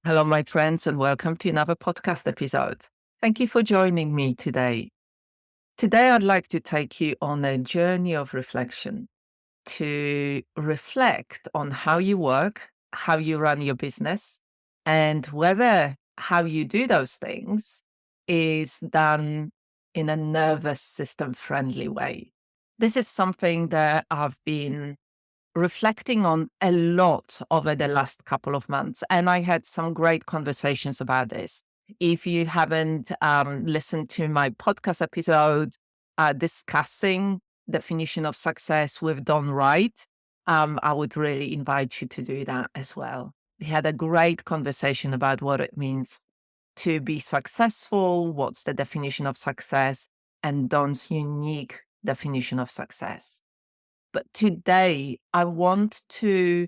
Hello, my friends, and welcome to another podcast episode. Thank you for joining me today. Today, I'd like to take you on a journey of reflection to reflect on how you work, how you run your business, and whether how you do those things is done in a nervous system friendly way. This is something that I've been reflecting on a lot over the last couple of months, and I had some great conversations about this. If you haven't listened to my podcast episode discussing definition of success with Don Wright, I would really invite you to do that as well. We had a great conversation about what it means to be successful, what's the definition of success, and Don's unique definition of success. But today, I want to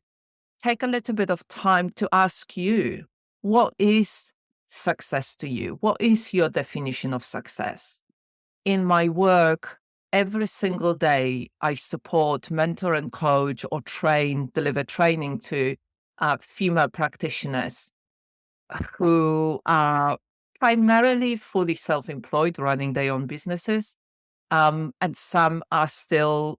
take a little bit of time to ask you, what is success to you? What is your definition of success? In my work, every single day, I support, mentor, and coach or deliver training to female practitioners who are primarily fully self-employed, running their own businesses. And some are still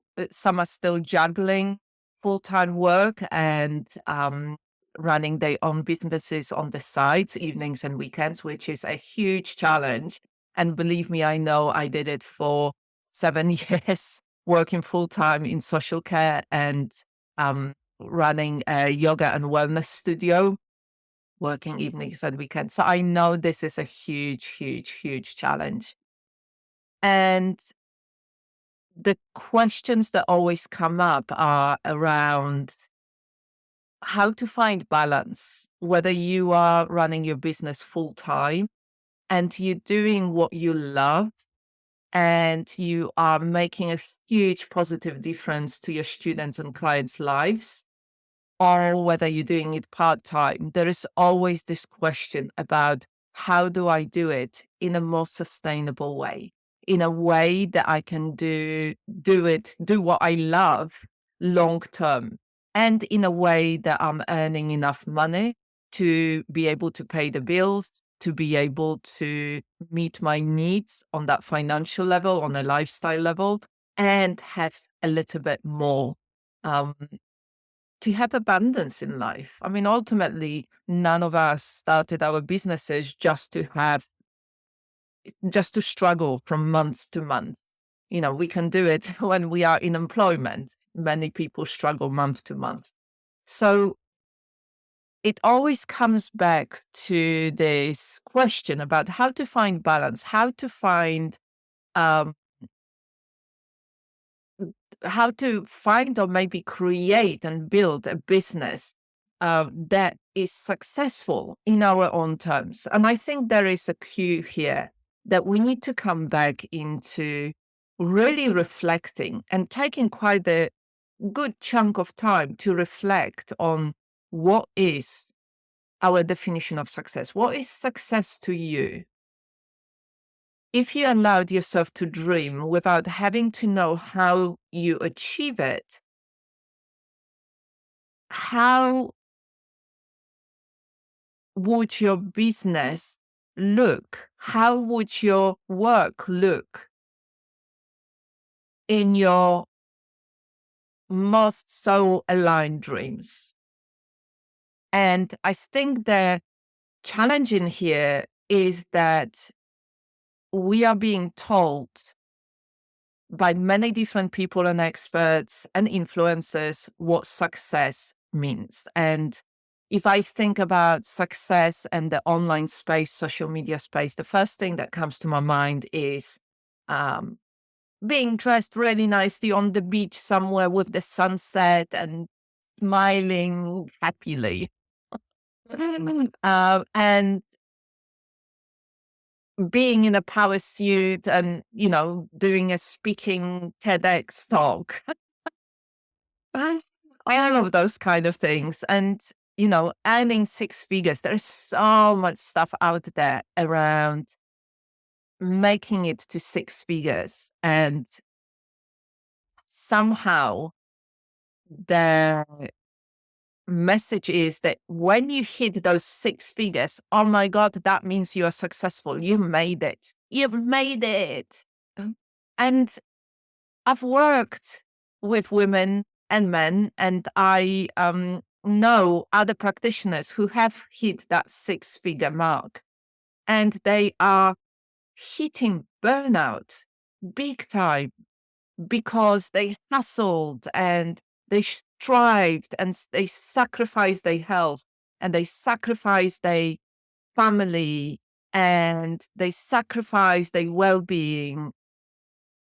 juggling full-time work and running their own businesses on the sides, evenings and weekends, which is a huge challenge. And believe me, I know I did it for 7 years, working full-time in social care and running a yoga and wellness studio, working evenings and weekends. So I know this is a huge, huge, huge challenge. And the questions that always come up are around how to find balance, whether you are running your business full time and you're doing what you love and you are making a huge positive difference to your students and clients' lives, or whether you're doing it part time. There is always this question about, how do I do it in a more sustainable way? In a way that I can do what I love long term, and in a way that I'm earning enough money to be able to pay the bills, to be able to meet my needs on that financial level, on a lifestyle level, and have a little bit more, to have abundance in life. I mean, ultimately, none of us started our businesses just to struggle from month to month. You know, we can do it when we are in employment. Many people struggle month to month. So it always comes back to this question about how to find balance, um, how to find or maybe create and build a business that is successful in our own terms. And I think there is a cue here that we need to come back into really reflecting and taking quite a good chunk of time to reflect on what is our definition of success. What is success to you? If you allowed yourself to dream without having to know how you achieve it, how would your business look? How would your work look in your most soul aligned dreams? And I think the challenge in here is that we are being told by many different people and experts and influencers what success means. And if I think about success and the online space, social media space, the first thing that comes to my mind is um, being dressed really nicely on the beach somewhere with the sunset and smiling happily. And being in a power suit and, doing a speaking TEDx talk. All of those kind of things. And, earning six figures. There is so much stuff out there around making it to six figures. And somehow the message is that when you hit those six figures, oh my God, that means you are successful. You made it. You've made it. And I've worked with women and men, and I know other practitioners who have hit that six-figure mark, and they are hitting burnout big time because they hustled and they strived and they sacrificed their health and they sacrificed their family and they sacrificed their well-being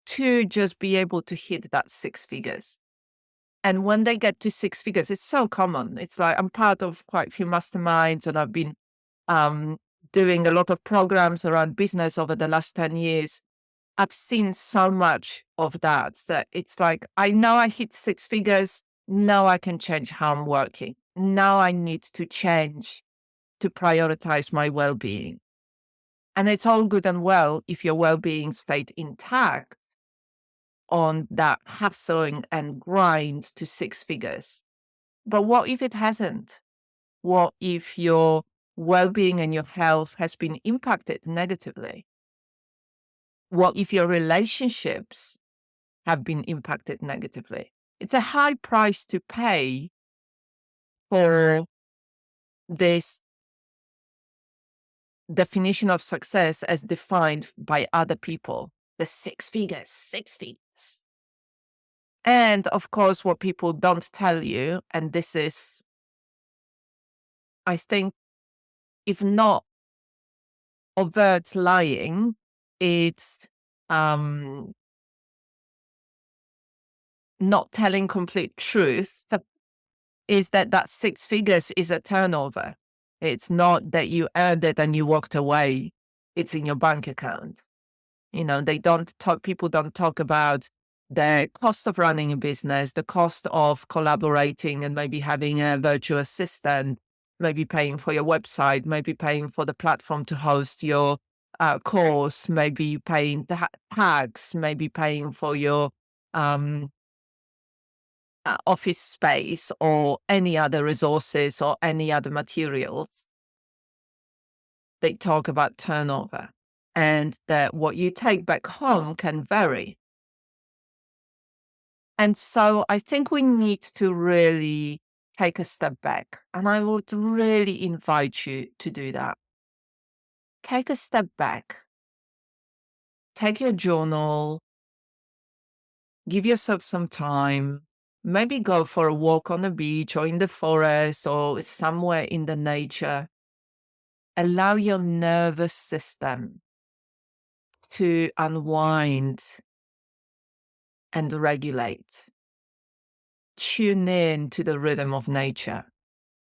to just be able to hit that six figures. And when they get to six figures, it's so common. It's like I'm part of quite a few masterminds, and I've been um, doing a lot of programs around business over the last 10 years. I've seen so much of that it's like, I know I hit six figures. Now I can change how I'm working. Now I need to change to prioritize my well-being. And it's all good and well if your well-being stayed intact on that hustling and grind to six figures. But what if it hasn't? What if your well-being and your health has been impacted negatively? What if your relationships have been impacted negatively? It's a high price to pay for this definition of success as defined by other people. The six figures, six figures. And of course, what people don't tell you, and this is, I think, if not overt lying, it's not telling complete truth, is that six figures is a turnover. It's not that you earned it and you walked away. It's in your bank account. You know, people don't talk about the cost of running a business, the cost of collaborating and maybe having a virtual assistant, maybe paying for your website, maybe paying for the platform to host your course, maybe paying tax, maybe paying for your office space or any other resources or any other materials. They talk about turnover, and that what you take back home can vary. And so I think we need to really take a step back. And I would really invite you to do that. Take a step back. Take your journal. Give yourself some time. Maybe go for a walk on the beach or in the forest or somewhere in the nature. Allow your nervous system to unwind and regulate. Tune in to the rhythm of nature.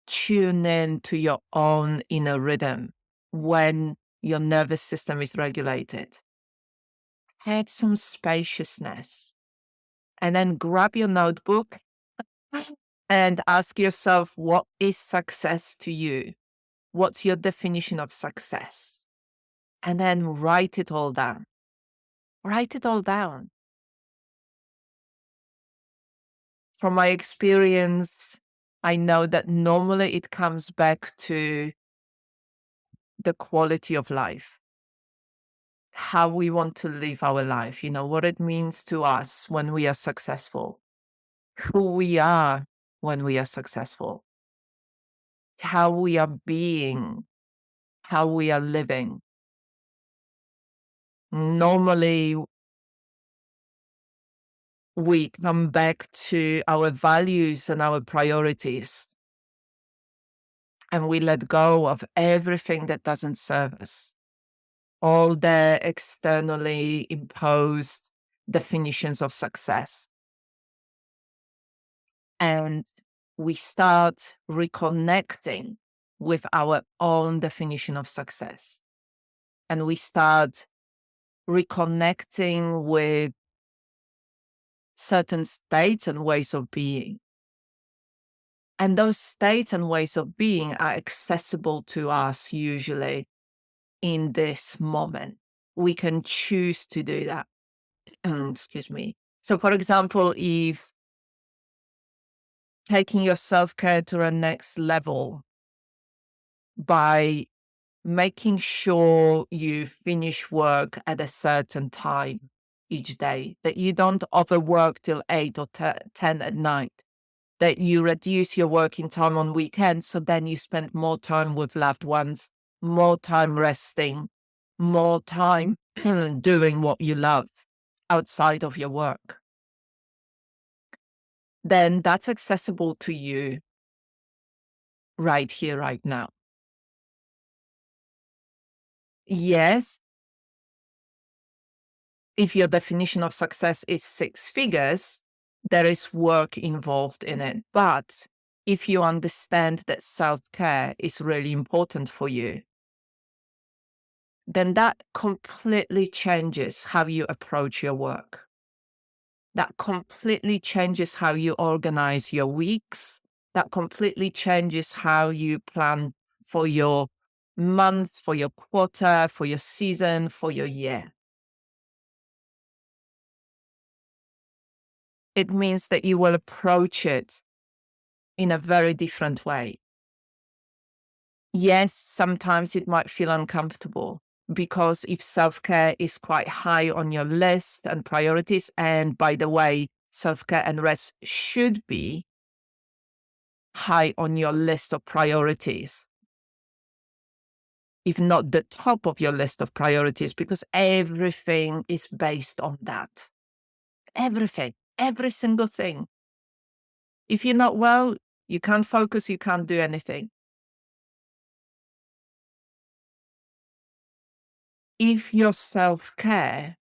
Tune in to your own inner rhythm when your nervous system is regulated. Have some spaciousness. And then grab your notebook and ask yourself, what is success to you? What's your definition of success? And then write it all down. Write it all down. From my experience, I know that normally it comes back to the quality of life, how we want to live our life, what it means to us when we are successful, who we are when we are successful, how we are being, how we are living. Normally, we come back to our values and our priorities, and we let go of everything that doesn't serve us, all the externally imposed definitions of success. And we start reconnecting with our own definition of success. And we start reconnecting with certain states and ways of being. And those states and ways of being are accessible to us usually in this moment. We can choose to do that. Excuse me. So, for example, if taking your self-care to a next level by making sure you finish work at a certain time each day, that you don't overwork till 8 or 10 at night, that you reduce your working time on weekends so then you spend more time with loved ones, more time resting, more time doing what you love outside of your work. Then that's accessible to you right here, right now. Yes, if your definition of success is six figures, there is work involved in it. But if you understand that self-care is really important for you, then that completely changes how you approach your work. That completely changes how you organize your weeks. That completely changes how you plan for your month, for your quarter, for your season, for your year. It means that you will approach it in a very different way. Yes, sometimes it might feel uncomfortable because if self-care is quite high on your list and priorities, and by the way, self-care and rest should be high on your list of priorities, if not the top of your list of priorities, because everything is based on that. Everything, every single thing. If you're not well, you can't focus, you can't do anything. If your self-care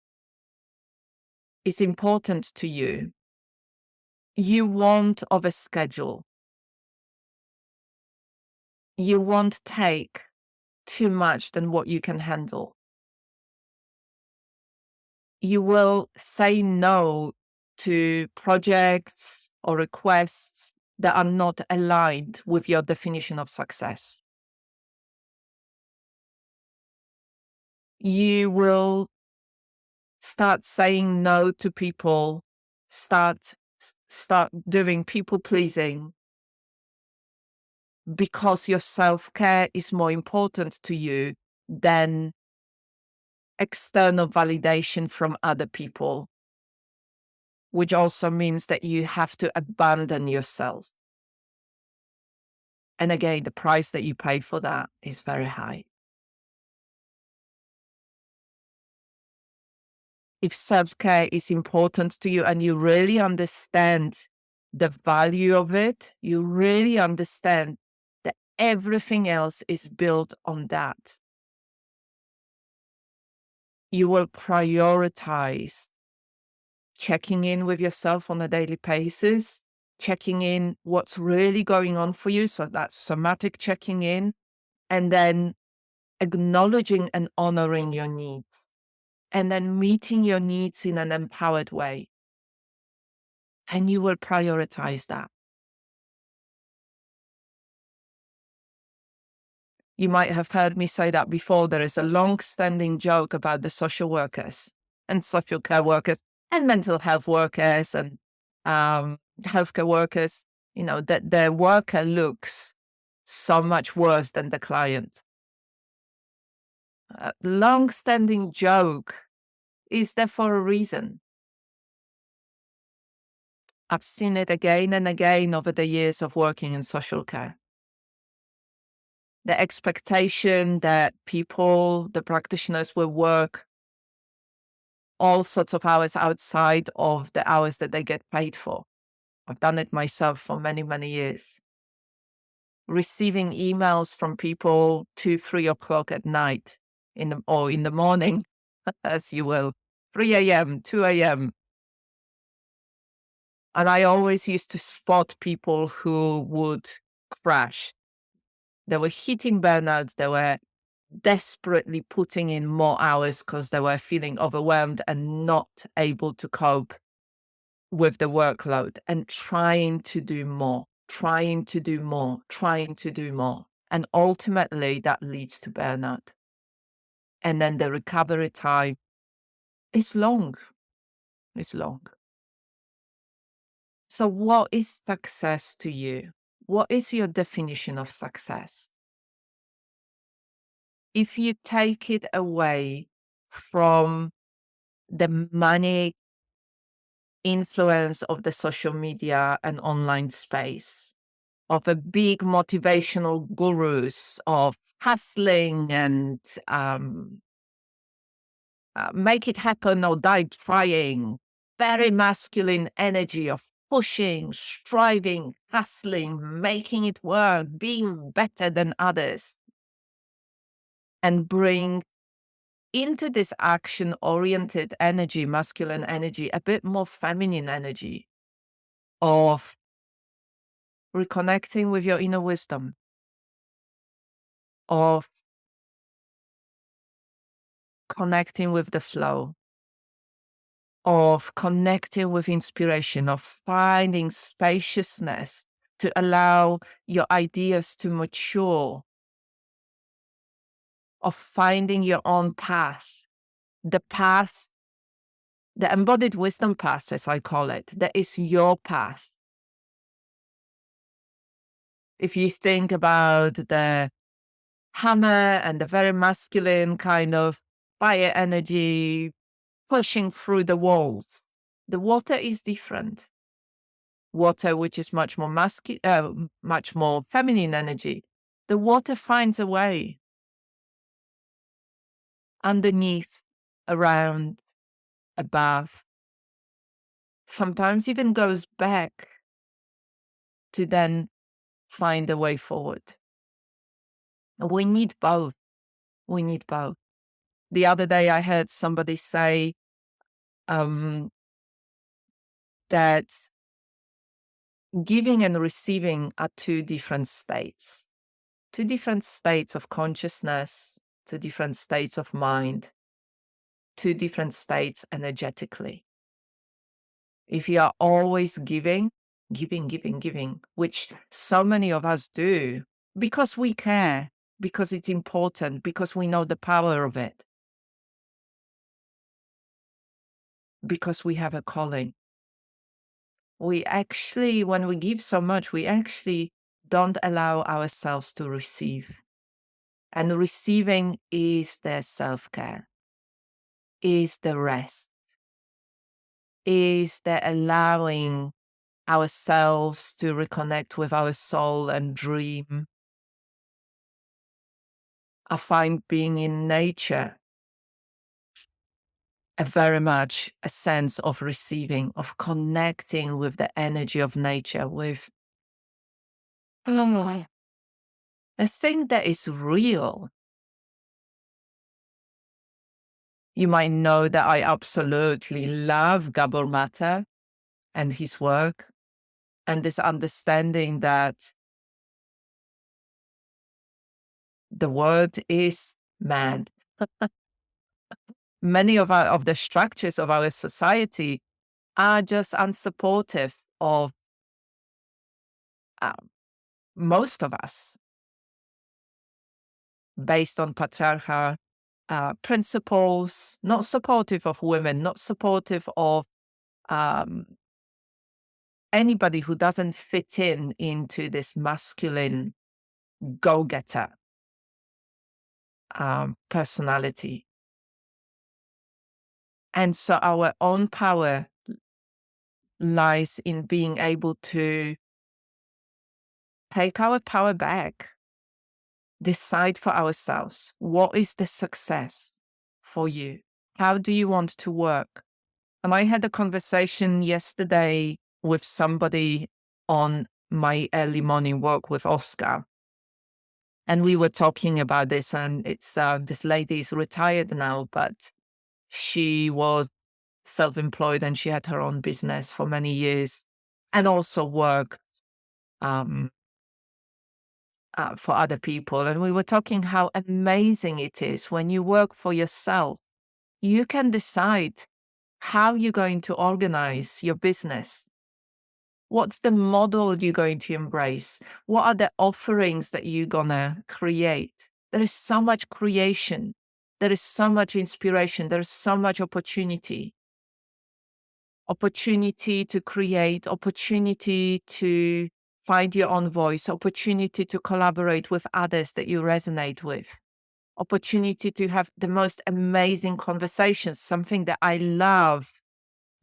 is important to you, you won't overschedule. You won't take too much than what you can handle. You will say no to projects or requests that are not aligned with your definition of success. You will start saying no to people, start doing people pleasing because your self-care is more important to you than external validation from other people, which also means that you have to abandon yourself. And again, the price that you pay for that is very high. If self-care is important to you and you really understand the value of it, you really understand that everything else is built on that. You will prioritize checking in with yourself on a daily basis, checking in what's really going on for you. So that's somatic checking in, and then acknowledging and honoring your needs, and then meeting your needs in an empowered way. And you will prioritize that. You might have heard me say that before. There is a long-standing joke about the social workers and social care workers and mental health workers and healthcare workers, that the worker looks so much worse than the client. A long-standing joke is there for a reason. I've seen it again and again over the years of working in social care. The expectation that people, the practitioners, will work all sorts of hours outside of the hours that they get paid for. I've done it myself for many, many years. Receiving emails from people 2, 3 o'clock at night or in the morning, as you will, 3 a.m., 2 a.m. And I always used to spot people who would crash. They were hitting burnout. They were desperately putting in more hours because they were feeling overwhelmed and not able to cope with the workload, and trying to do more, trying to do more, trying to do more. And ultimately that leads to burnout. And then the recovery time is long. It's long. So, what is success to you? What is your definition of success? If you take it away from the money influence of the social media and online space, of a big motivational gurus of hustling and make it happen or die trying, very masculine energy of pushing, striving, hustling, making it work, being better than others, and bring into this action oriented energy, masculine energy, a bit more feminine energy of reconnecting with your inner wisdom, of connecting with the flow, of connecting with inspiration, of finding spaciousness to allow your ideas to mature, of finding your own path, the path, the embodied wisdom path, as I call it, that is your path. If you think about the hammer and the very masculine kind of fire energy pushing through the walls, the water is different. Water, which is much more much more feminine energy, the water finds a way underneath, around, above, sometimes even goes back to then find a way forward. We need both. We need both. The other day, I heard somebody say that giving and receiving are two different states of consciousness, two different states of mind, two different states energetically. If you are always giving, which so many of us do because we care, because it's important, because we know the power of it, because we have a calling. We actually, when we give so much, we actually don't allow ourselves to receive. And receiving is the self-care, is the rest, is the allowing ourselves to reconnect with our soul and dream. I find being in nature very much a sense of receiving, of connecting with the energy of nature, with a thing that is real. You might know that I absolutely love Gabor Mate and his work, and this understanding that the world is mad. Many of the structures of our society are just unsupportive of most of us, based on patriarchal principles, not supportive of women, not supportive of anybody who doesn't fit into this masculine go-getter personality. And so our own power lies in being able to take our power back, decide for ourselves, what is the success for you? How do you want to work? And I had a conversation yesterday with somebody on my early morning walk with Oscar. And we were talking about this, and it's this lady is retired now, but she was self-employed and she had her own business for many years and also worked for other people. And we were talking how amazing it is when you work for yourself. You can decide how you're going to organize your business. What's the model you're going to embrace? What are the offerings that you're going to create? There is so much creation. There is so much inspiration. There is so much opportunity. opportunity to create, opportunity to find your own voice, opportunity to collaborate with others that you resonate with, opportunity to have the most amazing conversations, something that I love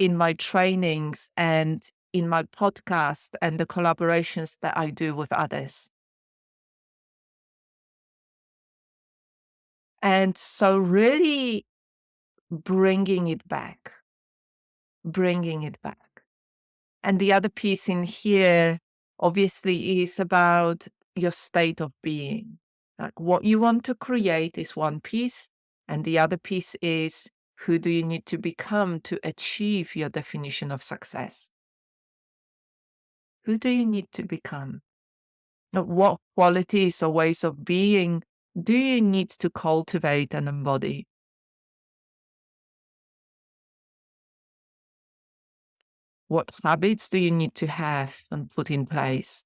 in my trainings and in my podcast and the collaborations that I do with others. And so really bringing it back, bringing it back. And the other piece in here, obviously, is about your state of being. Like what you want to create is one piece, and the other piece is who do you need to become to achieve your definition of success? Who do you need to become? What qualities or ways of being do you need to cultivate and embody? What habits do you need to have and put in place?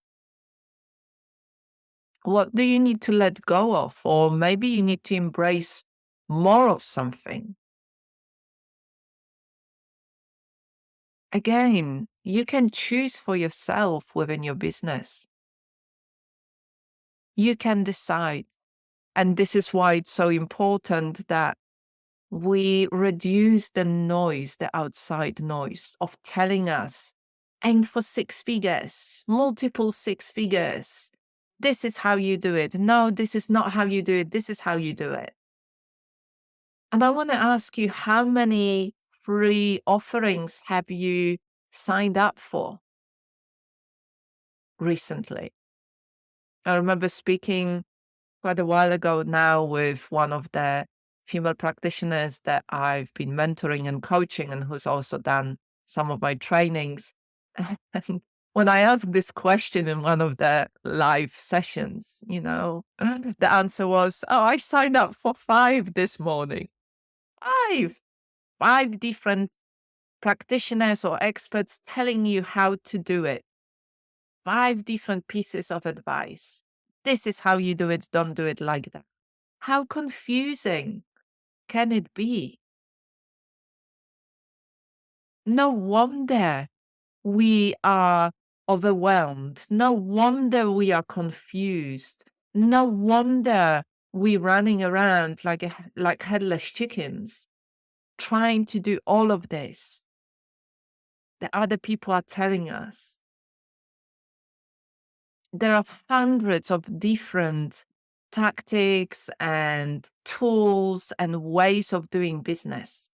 What do you need to let go of? Or maybe you need to embrace more of something. Again, you can choose for yourself within your business. You can decide. And this is why it's so important that we reduce the noise, the outside noise of telling us, aim for 6 figures, multiple 6 figures. This is how you do it. No, this is not how you do it. This is how you do it. And I want to ask you, how many free offerings have you signed up for recently? I remember speaking quite a while ago now with one of the female practitioners that I've been mentoring and coaching and who's also done some of my trainings. And when I asked this question in one of the live sessions, the answer was, oh, I signed up for 5 this morning. 5. 5 different practitioners or experts telling you how to do it. 5 different pieces of advice. This is how you do it. Don't do it like that. How confusing can it be? No wonder we are overwhelmed. No wonder we are confused. No wonder we're running around like headless chickens, trying to do all of this that other people are telling us. There are hundreds of different tactics and tools and ways of doing business.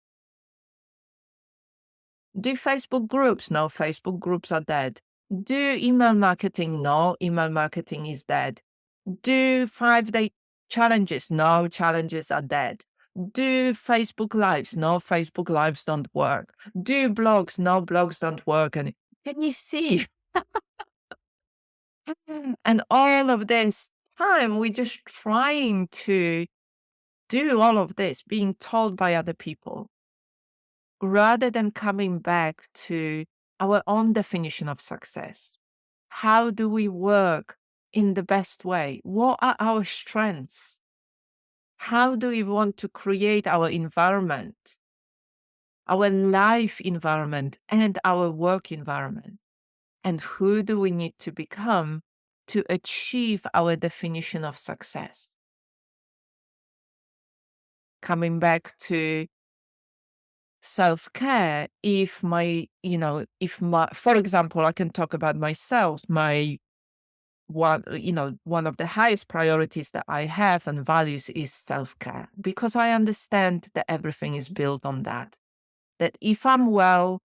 Do Facebook groups? No, Facebook groups are dead. Do email marketing? No, email marketing is dead. Do 5-day challenges? No, challenges are dead. Do Facebook lives? No, Facebook lives don't work. Do blogs? No, blogs don't work. And can you see? And all of this time, we're just trying to do all of this, being told by other people, rather than coming back to our own definition of success. How do we work in the best way? What are our strengths? How do we want to create our environment, our life environment, and our work environment? And who do we need to become to achieve our definition of success? Coming back to self-care, for example, I can talk about myself, one of the highest priorities that I have and values is self-care, because I understand that everything is built on that. That if I'm well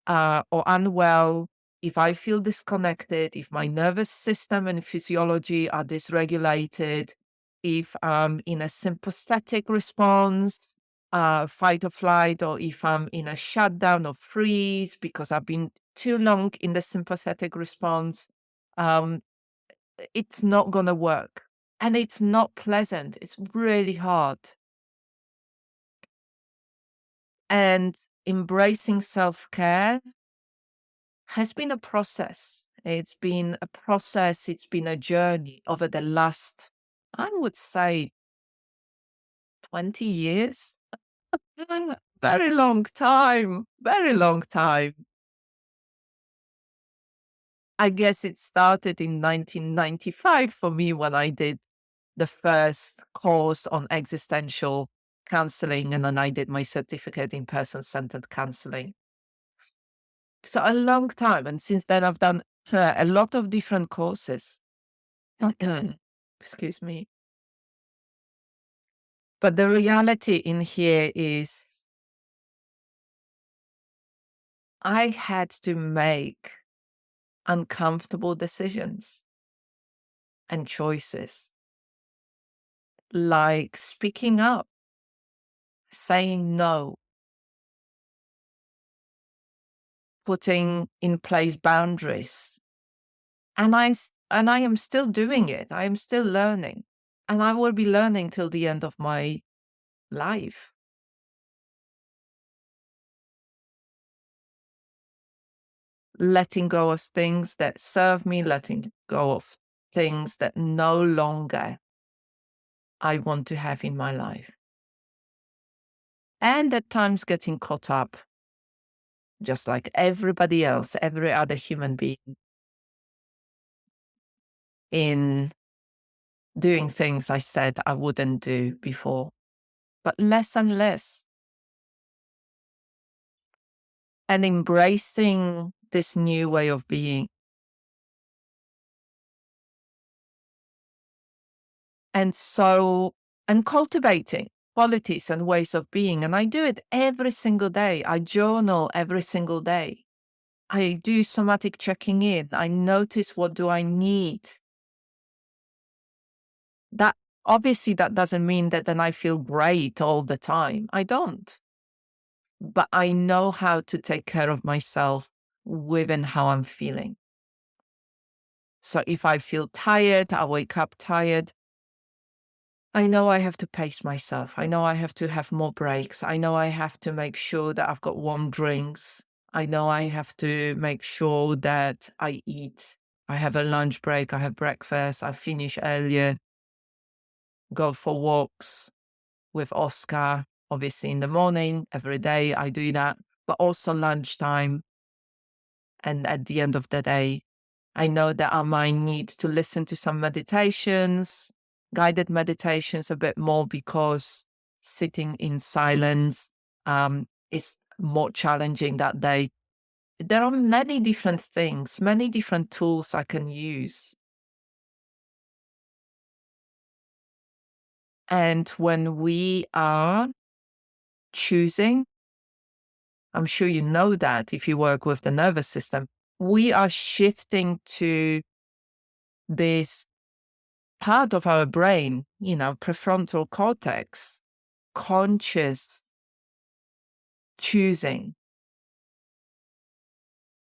or unwell, if I feel disconnected, if my nervous system and physiology are dysregulated, if I'm in a sympathetic response, fight or flight, or if I'm in a shutdown or freeze because I've been too long in the sympathetic response, it's not going to work. And it's not pleasant. It's really hard. And embracing self-care has been a process. It's been a process. It's been a journey over the last, I would say, 20 years. Very long time, very long time. I guess it started in 1995 for me when I did the first course on existential counseling, and then I did my certificate in person-centered counseling. So a long time, and since then I've done a lot of different courses. Excuse me. But the reality in here is I had to make uncomfortable decisions and choices, like speaking up, saying no, putting in place boundaries. And I am still doing it. I am still learning. And I will be learning till the end of my life. Letting go of things that serve me, letting go of things that no longer I want to have in my life. And at times getting caught up, just like everybody else, every other human being, in doing things I said I wouldn't do before, but less and less. And embracing this new way of being. And cultivating qualities and ways of being. And I do it every single day. I journal every single day. I do somatic checking in. I notice, what do I need? That obviously that doesn't mean that then I feel great all the time. I don't. But I know how to take care of myself within how I'm feeling. So if I feel tired, I wake up tired, I know I have to pace myself. I know I have to have more breaks. I know I have to make sure that I've got warm drinks. I know I have to make sure that I eat. I have a lunch break. I have breakfast. I finish earlier, go for walks with Oscar, obviously in the morning, every day I do that, but also lunchtime. And at the end of the day, I know that I might need to listen to some meditations, guided meditations a bit more, because sitting in silence is more challenging that day. There are many different things, many different tools I can use. And when we are choosing, I'm sure you know that if you work with the nervous system, we are shifting to this part of our brain, prefrontal cortex, conscious choosing,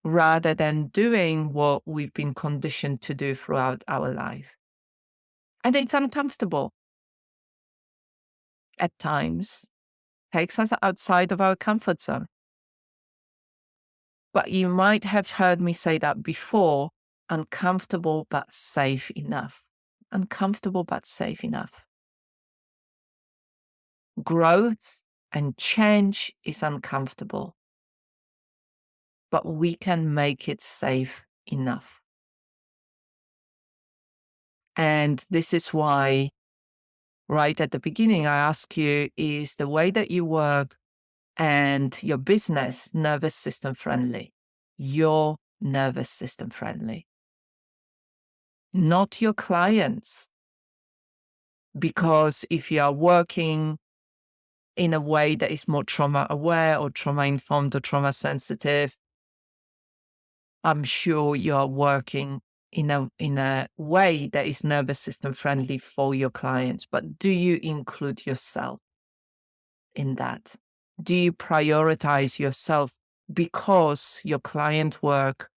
rather than doing what we've been conditioned to do throughout our life. And it's uncomfortable at times, takes us outside of our comfort zone. But you might have heard me say that before: uncomfortable but safe enough. Uncomfortable but safe enough. Growth and change is uncomfortable, but we can make it safe enough. And this is why, right at the beginning, I ask you, is the way that you work and your business nervous system friendly? Your nervous system friendly, not your clients. Because if you are working in a way that is more trauma aware or trauma informed or trauma sensitive, I'm sure you're working in a way that is nervous system friendly for your clients. But do you include yourself in that? Do you prioritize yourself because your client work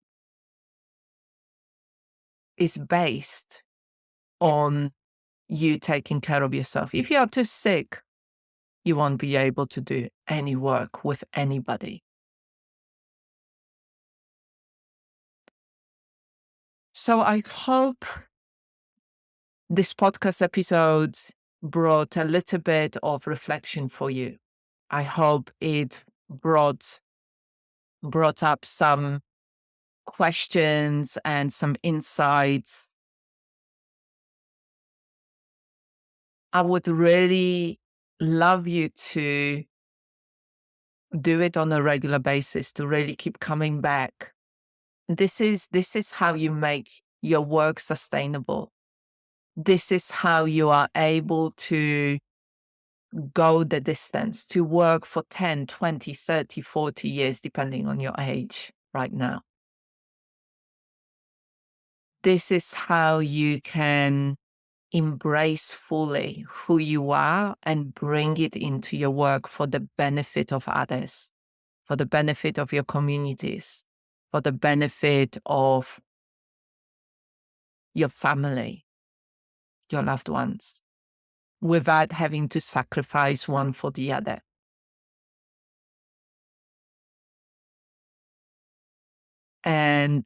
is based on you taking care of yourself? If you are too sick, you won't be able to do any work with anybody. So I hope this podcast episode brought a little bit of reflection for you. I hope it brought up some questions and some insights. I would really love you to do it on a regular basis, to really keep coming back. This is how you make your work sustainable. This is how you are able to go the distance, to work for 10, 20, 30, 40 years, depending on your age right now. This is how you can embrace fully who you are and bring it into your work for the benefit of others, for the benefit of your communities, for the benefit of your family, your loved ones, without having to sacrifice one for the other. And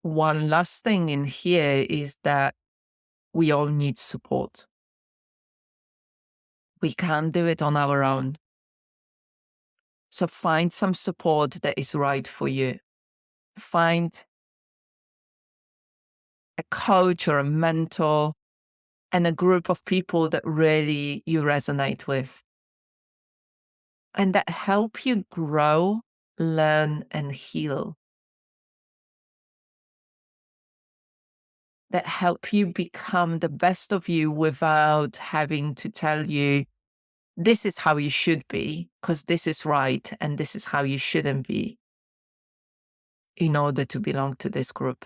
one last thing in here is that we all need support. We can't do it on our own. So find some support that is right for you. Find a coach or a mentor and a group of people that really you resonate with and that help you grow, learn, and heal. That help you become the best of you without having to tell you, this is how you should be, because this is right, and this is how you shouldn't be in order to belong to this group.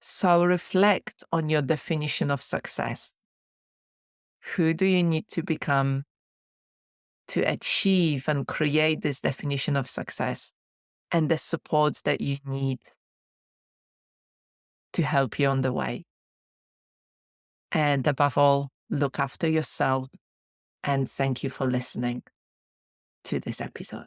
So reflect on your definition of success. Who do you need to become to achieve and create this definition of success and the supports that you need to help you on the way? And above all, look after yourself. And thank you for listening to this episode.